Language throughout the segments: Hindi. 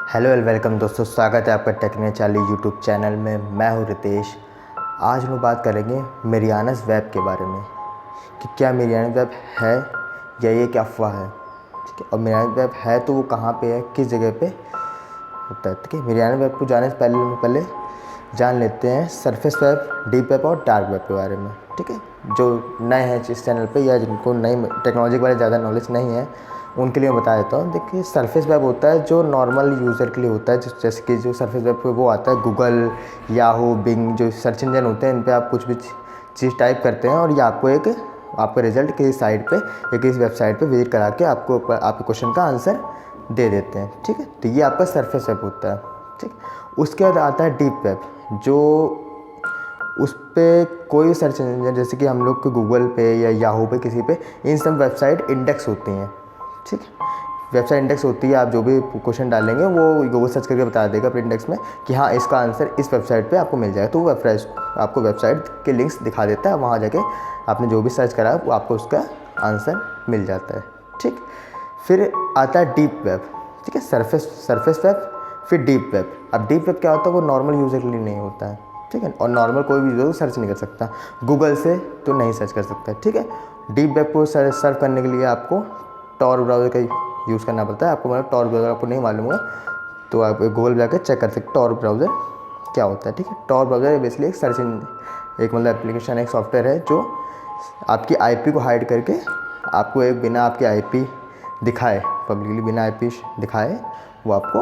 हेलो एंड वेलकम दोस्तों, स्वागत है आपका टेक्निकली यूट्यूब चैनल में। मैं हूं रितेश। आज हम बात करेंगे मेरियानस वेब के बारे में कि क्या मेरियानस वेब है या ये क्या अफवाह है। ठीक है, और मेरियानस वेब है तो वो कहाँ पे है, किस जगह पे होता है। ठीक है, मेरियानस वेब को जाने से पहले जान लेते हैं सरफेस वेब, डीप वेब और डार्क वेब के बारे में। ठीक है, जो नए हैं इस चैनल पे या जिनको नई टेक्नोलॉजी के बारे में ज़्यादा नॉलेज नहीं है उनके लिए मैं बता देता हूँ। देखिए, सरफेस वेब होता है जो नॉर्मल यूज़र के लिए होता है, जैसे कि जो सरफेस वेब पे वो आता है गूगल, याहू, बिंग, जो सर्च इंजन होते हैं इन पे आप कुछ भी चीज़ टाइप करते हैं और ये आपका रिजल्ट किसी साइट पे या किसी वेबसाइट पे विजिट करा के आपके क्वेश्चन का आंसर दे देते हैं। ठीक है, तो ये आपका सरफेस वेब होता है। ठीक, उसके बाद आता है डीप वेब, जो उस पर कोई सर्च इंजन जैसे कि हम लोग के गूगल पे या याहू पे किसी पे इन सब वेबसाइट इंडेक्स होती हैं। ठीक, वेबसाइट इंडेक्स होती है, आप जो भी क्वेश्चन डालेंगे वो गूगल सर्च करके बता देगा अपने इंडेक्स में कि हाँ इसका आंसर इस वेबसाइट पे आपको मिल जाएगा। तो वो आपको वेबसाइट के लिंक्स दिखा देता है, वहाँ जाके आपने जो भी सर्च करा वो आपको उसका आंसर मिल जाता है। ठीक, फिर आता है डीप वेब। ठीक है, सरफेस वेब, फिर डीप वेब। अब डीप वेब क्या होता है, वो नॉर्मल यूज़र के लिए नहीं होता है। ठीक है, और नॉर्मल कोई भी यूज़र सर्च नहीं कर सकता, गूगल से तो नहीं सर्च कर सकता। ठीक है, डीप वेब को सर्च करने के लिए आपको टॉर ब्राउज़र का यूज़ करना पड़ता है। आपको मतलब टॉर ब्राउज़र आपको नहीं मालूम होगा तो आप गूगल जाकर चेक कर सकते टॉर ब्राउज़र क्या होता है। ठीक है, टॉर ब्राउज़र बेसिकली एक सर्च एक मतलब एप्लीकेशन, एक सॉफ्टवेयर है जो आपकी आईपी को हाइड करके आपको एक बिना आपकी आईपी दिखाए, पब्लिकली बिना आईपी दिखाए, वो आपको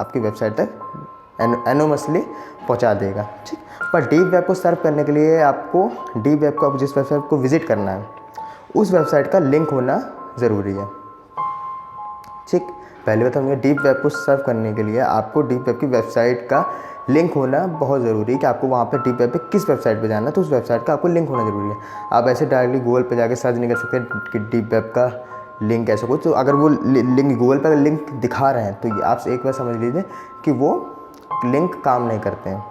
आपकी वेबसाइट तक एनोमसली पहुंचा देगा। ठीक, पर डीप वेब को सर्व करने के लिए आपको डीप वेब को जिस वेबसाइट को विज़िट करना है उस वेबसाइट का लिंक होना ज़रूरी है। ठीक, पहले बताऊँगा डीप वेब को सर्व करने के लिए आपको डीप वेब की वेबसाइट का लिंक होना बहुत ज़रूरी है कि आपको वहाँ पे डीप वेब पे किस वेबसाइट पे जाना है, तो उस वेबसाइट का आपको लिंक होना ज़रूरी है। आप ऐसे डायरेक्टली गूगल पे जाके सर्च नहीं कर सकते कि डीप वेब का लिंक ऐसा कुछ। तो अगर वो लिंक गूगल पर लिंक दिखा रहे हैं तो ये आप एक बार समझ लीजिए कि वो लिंक काम नहीं करते हैं।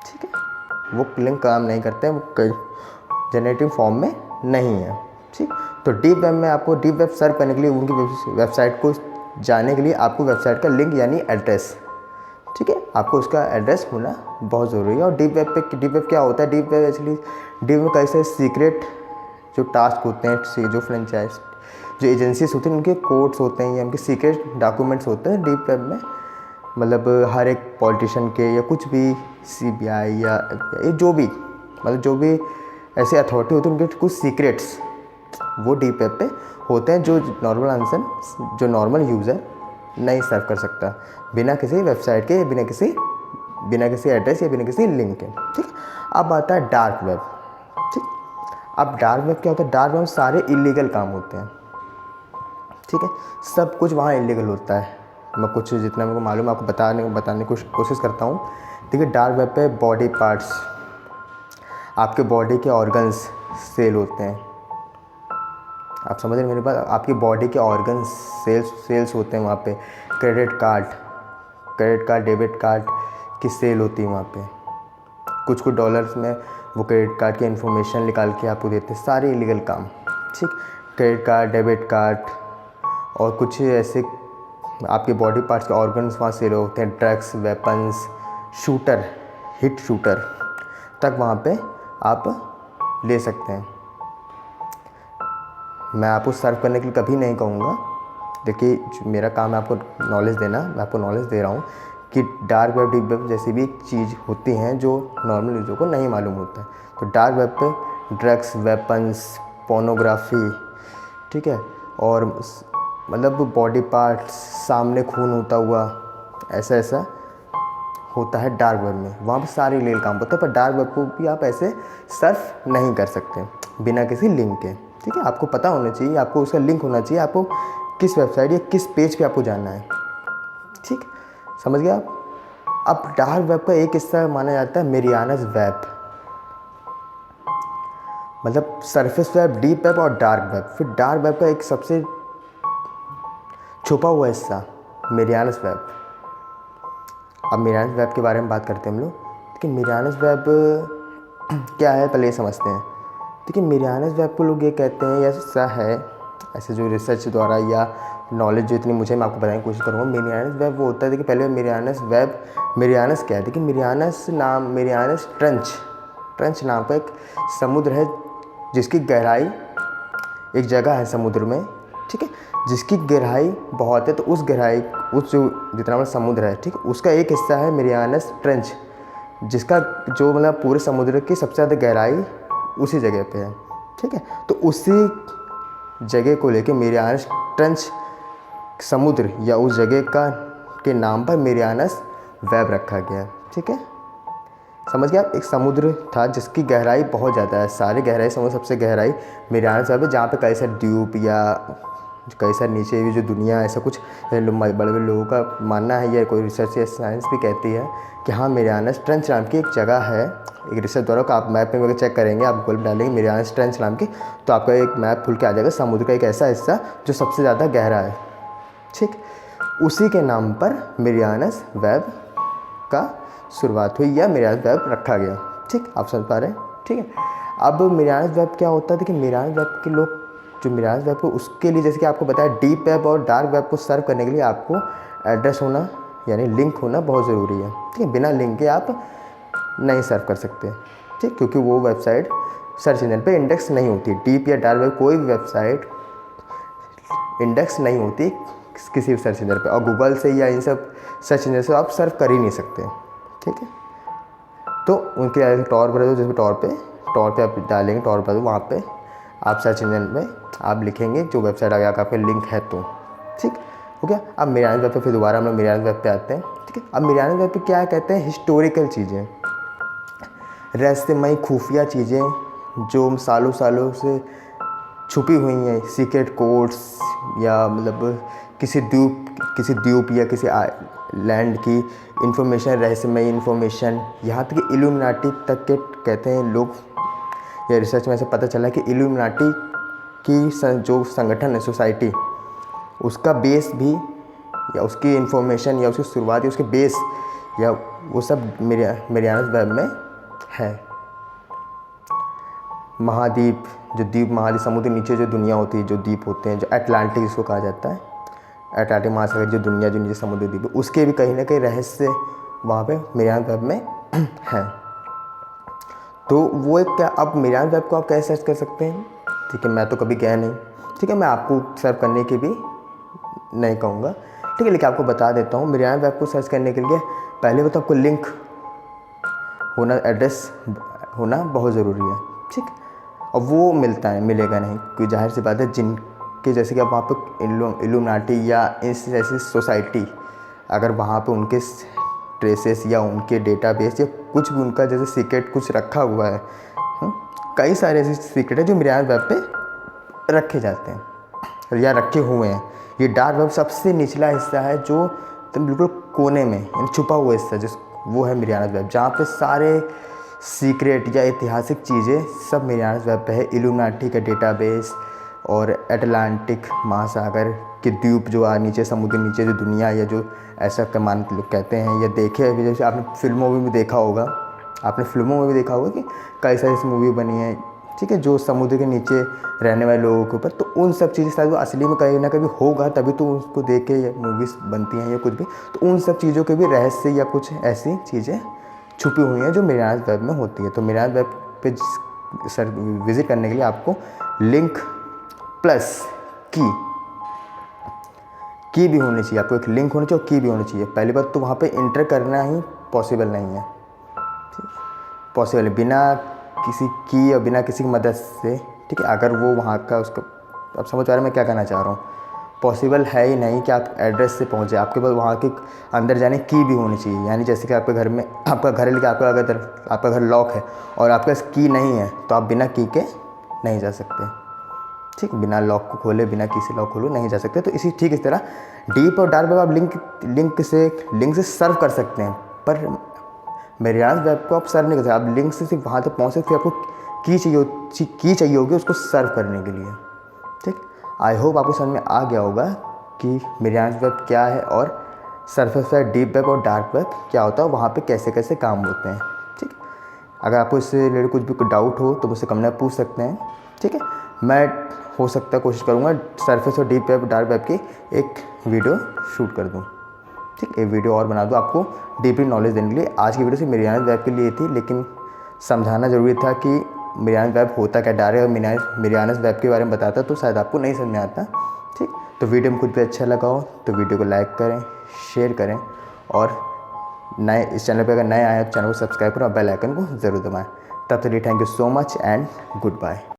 ठीक है, वो लिंक काम नहीं करते हैं, वो जनरेटिव फॉर्म में नहीं है। ठीक, तो डीप वेब में आपको डीप वेब सर्च करने के लिए उनकी वेबसाइट को जाने के लिए आपको वेबसाइट का लिंक यानी एड्रेस, ठीक है, आपको उसका एड्रेस होना बहुत ज़रूरी है। और डीप वेब क्या होता है, deep web actually deep web कैसे सीक्रेट जो टास्क होते हैं, जो फ्रेंचाइज जो एजेंसीज होती हैं उनके कोड्स होते हैं या उनके सीक्रेट डॉक्यूमेंट्स होते हैं डीप वेब में। मतलब हर एक पॉलिटिशियन के या कुछ भी सीबीआई या जो भी मतलब जो भी ऐसे अथॉरिटी होती है उनके कुछ सीक्रेट्स वो डीप वेब पे होते हैं जो नॉर्मल आंसर जो नॉर्मल यूज़र नहीं सर्व कर सकता बिना किसी वेबसाइट के, बिना किसी एड्रेस या बिना किसी लिंक के। ठीक, अब आता है डार्क वेब। ठीक, अब डार्क वेब क्या होता है, डार्क वेब में सारे इलीगल काम होते हैं। ठीक है, सब कुछ वहाँ इलीगल होता है। मैं कुछ जितना मेरे को मालूम है आपको बताने की कोशिश करता हूँ। देखिए, डार्क वेब पे बॉडी पार्ट्स, आपके बॉडी के ऑर्गन्स सेल होते हैं। आप समझ रहे हैं मेरी बात, आपकी बॉडी के ऑर्गन्स सेल्स होते हैं वहाँ पे। क्रेडिट कार्ड डेबिट कार्ड की सेल होती है वहाँ पे। कुछ डॉलर्स में वो क्रेडिट कार्ड की इन्फॉर्मेशन निकाल के आपको देते हैं, सारे इलीगल काम। ठीक, क्रेडिट कार्ड, डेबिट कार्ड और कुछ ऐसे आपके बॉडी पार्ट्स के ऑर्गन्स वहाँ सेल होते हैं। ड्रग्स, वेपन्स, हिट शूटर तक वहाँ पे आप ले सकते हैं। मैं आपको सर्व करने के लिए कभी नहीं कहूँगा। देखिए, मेरा काम है आपको नॉलेज देना, मैं आपको नॉलेज दे रहा हूँ कि डार्क वेब, डीप वेब जैसी भी चीज़ होती हैं जो नॉर्मल यूज़र को नहीं मालूम होता है। तो डार्क वेब पे ड्रग्स, वेपन्स, पोर्नोग्राफी, ठीक है, और मतलब बॉडी पार्ट्स, सामने खून होता हुआ, ऐसा होता है डार्क वेब में। वहाँ पर सारे इलीगल काम होते हैं, पर डार्क वेब को भी आप ऐसे सर्फ नहीं कर सकते बिना किसी लिंक के। ठीक है, आपको पता होना चाहिए, आपको उसका लिंक होना चाहिए, आपको किस वेबसाइट या किस पेज पे आपको जाना है। ठीक, समझ गए आप। अब डार्क वेब का एक हिस्सा माना जाता है मेरियानस वेब, मतलब सरफेस वेब, डीप वेब और डार्क वेब। फिर डार्क वेब का एक सबसे छुपा हुआ हिस्सा मेरियानस वेब। अब मेरियानस वेब के बारे में बात करते हैं हम लोग। देखिए, मेरियानस वेब क्या है पहले ये समझते हैं। देखिए, मेरियानस वेब को लोग ये कहते हैं या ऐसा है, ऐसे जो रिसर्च द्वारा या नॉलेज जो इतनी मुझे मैं आपको बताने की कोशिश करूँगा। मेरियानस वेब वो होता है, देखिए पहले मेरियानस वेब, मेरियानस क्या है, देखिए मेरियानस ट्रंच नाम का एक समुद्र है जिसकी गहराई, एक जगह है समुद्र में, ठीक है, जिसकी गहराई बहुत है। तो उस गहराई, उस जो जितना बड़ा समुद्र है, ठीक है, उसका एक हिस्सा है मेरियानस ट्रंच, जिसका जो मतलब पूरे समुद्र की सबसे ज़्यादा गहराई उसी जगह पे है, ठीक है। तो उसी जगह को लेके मेरियानस ट्रंच समुद्र या उस जगह का के नाम पर मेरियानस वेब रखा गया है, ठीक है। समझ गया आप, एक समुद्र था जिसकी गहराई बहुत ज़्यादा है, सारे गहराई समुद्र सबसे गहराई मेरियानस वेब है, जहाँ पे कई सारे द्वीप या कई सारे नीचे भी जो दुनिया ऐसा कुछ बड़े बड़े लोगों का मानना है, या कोई रिसर्च या साइंस भी कहती है कि हाँ मेरियानस ट्रंच नाम की एक जगह है। एक रिसर्च द्वारा का आप मैप में अगर चेक करेंगे, आप गूगल पर डालेंगे मेरियानस ट्रंच नाम की, तो आपका एक मैप खुल के आ जाएगा समुद्र का एक ऐसा हिस्सा जो सबसे ज़्यादा गहरा है, ठीक। उसी के नाम पर मेरियानस वेब का शुरुआत हुई या मेरियानस वेब रखा गया, ठीक। आप समझ पा रहे हैं, ठीक है। अब मेरियानस वेब क्या होता है, देखिए मेरियानस वेब के लोग जो मेरियानस वेब को, उसके लिए जैसे कि आपको बताया डीप वेब और डार्क वेब को सर्व करने के लिए आपको एड्रेस होना यानी लिंक होना बहुत ज़रूरी है, ठीक है। बिना लिंक के आप नहीं सर्व कर सकते, ठीक, क्योंकि वो वेबसाइट सर्च इंजन पे इंडेक्स नहीं होती। डीप या डार्क वेब कोई भी वेबसाइट इंडेक्स नहीं होती किसी भी सर्च इंजन पे, और गूगल से या इन सब सर्च इंजन से आप सर्व कर ही नहीं सकते, ठीक है। तो उनके टॉर पर, जैसे टॉर पे आप डालेंगे, टॉर पर वहाँ पे आप सर्च इंजन में आप लिखेंगे जो वेबसाइट आगे आपके लिंक है, तो ठीक हो गया। अब मेरियानस वेब पे फिर दोबारा हम लोग मेरियानस वेब पे आते हैं, ठीक है। अब मेरियानस वेब पे क्या कहते हैं, हिस्टोरिकल चीज़ें, रहस्यमयी खुफिया चीज़ें जो सालों से छुपी हुई हैं, सीक्रेट कोड्स या मतलब किसी द्वीप या किसी लैंड की इन्फॉर्मेशन, रहस्यमयी इन्फॉर्मेशन, यहाँ तक कि इल्यूमिनाटी तक के कहते हैं लोग, या रिसर्च में ऐसे पता चला कि इल्यूमिनाटी की जो संगठन है, सोसाइटी, उसका बेस भी या उसकी इन्फॉर्मेशन या उसकी शुरुआत या उसके बेस या वो सब मेरियानस वेब में है। महाद्वीप, जो द्वीप महाद्वीप समुद्र नीचे जो दुनिया होती है, जो द्वीप होते हैं, जो अटलांटिक जिसको कहा जाता है, अटलांटिक महासागर जो दुनिया जो नीचे समुद्र द्वीप है, उसके भी कहीं ना कहीं रहस्य वहाँ पे मेरियानस वेब में है। तो वो एक क्या, अब मेरियानस वेब को आप कैसे सर्च कर सकते हैं, ठीक है। मैं तो कभी गया नहीं, ठीक है, मैं आपको सर्च करने की भी नहीं कहूँगा, ठीक है, लेकिन आपको बता देता हूँ। मेरियानस वेब को सर्च करने के लिए पहले तो आपको लिंक होना, एड्रेस होना बहुत ज़रूरी है, ठीक। और वो मिलेगा नहीं, क्योंकि जाहिर सी बात है, जिनके जैसे कि अब वहाँ पे इल्यूमिनाटी या इस ऐसी सोसाइटी, अगर वहाँ पे उनके ट्रेसेस या उनके डेटाबेस या कुछ भी उनका जैसे सीक्रेट कुछ रखा हुआ है, कई सारे ऐसे सीक्रेट है जो मेरियानस वेब पे रखे जाते हैं या रखे हुए हैं। ये डार्क वेब सबसे निचला हिस्सा है जो तुम बिल्कुल कोने में यानी छुपा हुआ हिस्सा, जिस वो है मेरियानस वेब, जहाँ पे सारे सीक्रेट या ऐतिहासिक चीज़ें सब मेरियानस वेब पे है। इल्यूमिनाटी का डेटाबेस और अटलांटिक महासागर के द्वीप जो नीचे समुद्र नीचे जो दुनिया या जो ऐसा कमान लोग कहते हैं या देखे हैं, जैसे आपने फिल्मों में भी देखा होगा, कि कई सारी ऐसी मूवी बनी है, ठीक है, जो समुद्र के नीचे रहने वाले लोगों के ऊपर। तो उन सब चीज़ें शायद वो असली में कहीं ना कहीं होगा, तभी तो उसको देख के मूवीज़ बनती हैं या कुछ भी। तो उन सब चीज़ों के भी रहस्य या कुछ ऐसी चीज़ें छुपी हुई हैं जो मेरियानस वेब में होती है। तो मेरियानस वेब पे विज़िट करने के लिए आपको लिंक प्लस की भी होनी चाहिए, आपको एक लिंक होनी चाहिए और की भी होनी चाहिए। पहली बात तो वहाँ पे इंटर करना ही पॉसिबल नहीं है, ठीक है, पॉसिबल है बिना किसी की या बिना किसी की मदद से, ठीक है। अगर वो वहाँ का उसका, आप समझ पा रहे हैं मैं क्या कहना चाह रहा हूँ, पॉसिबल है ही नहीं कि आप एड्रेस से पहुँचे। आपके पास वहाँ के अंदर जाने की भी होनी चाहिए, यानी जैसे कि आपके घर में, आपका घर है लेकिन आपका घर लॉक है और आपके पास की नहीं है, तो आप बिना की के नहीं जा सकते, ठीक, बिना लॉक को खोले, बिना की से लॉक खोलो नहीं जा सकते। तो ठीक इस तरह डीप और डार्क वेब आप लिंक से सर्व कर सकते हैं, पर मेरियानस वेब को आप सर्व नहीं कर सकते। आप लिंक से सिर्फ वहाँ तक पहुँच सकते, आपको की चाहिए होगी उसको सर्व करने के लिए, ठीक। आई होप आपको समझ में आ गया होगा कि मेरियानस वेब क्या है और सरफेस वेब, डीप वेब और डार्क वेब क्या होता है, वहाँ पे कैसे कैसे काम होते हैं, ठीक। अगर आपको इससे रिलेटेड कुछ भी डाउट हो तो मुझसे कमेंट में पूछ सकते हैं, ठीक है। मैं हो सकता है कोशिश करूँगा सरफेस और डीप वेब डार्क वेब की एक वीडियो शूट कर दूँ। ठीक, एक वीडियो और बना दूँ आपको डीपली नॉलेज देने के लिए। आज की वीडियो सिर्फ मेरियाना वेब के लिए थी, लेकिन समझाना ज़रूरी था कि मेरियाना वेब होता क्या। डायरेक्ट मेरियाना वेब के बारे में बताता तो शायद आपको नहीं समझ में आता। ठीक, तो वीडियो में कुछ भी अच्छा लगा हो तो वीडियो को लाइक करें, शेयर करें, और नए इस चैनल पर अगर नए आए तो चैनल को सब्सक्राइब करें और बेल आइकन को ज़रूर दबाएं। तब तक के लिए thank you so much and good bye.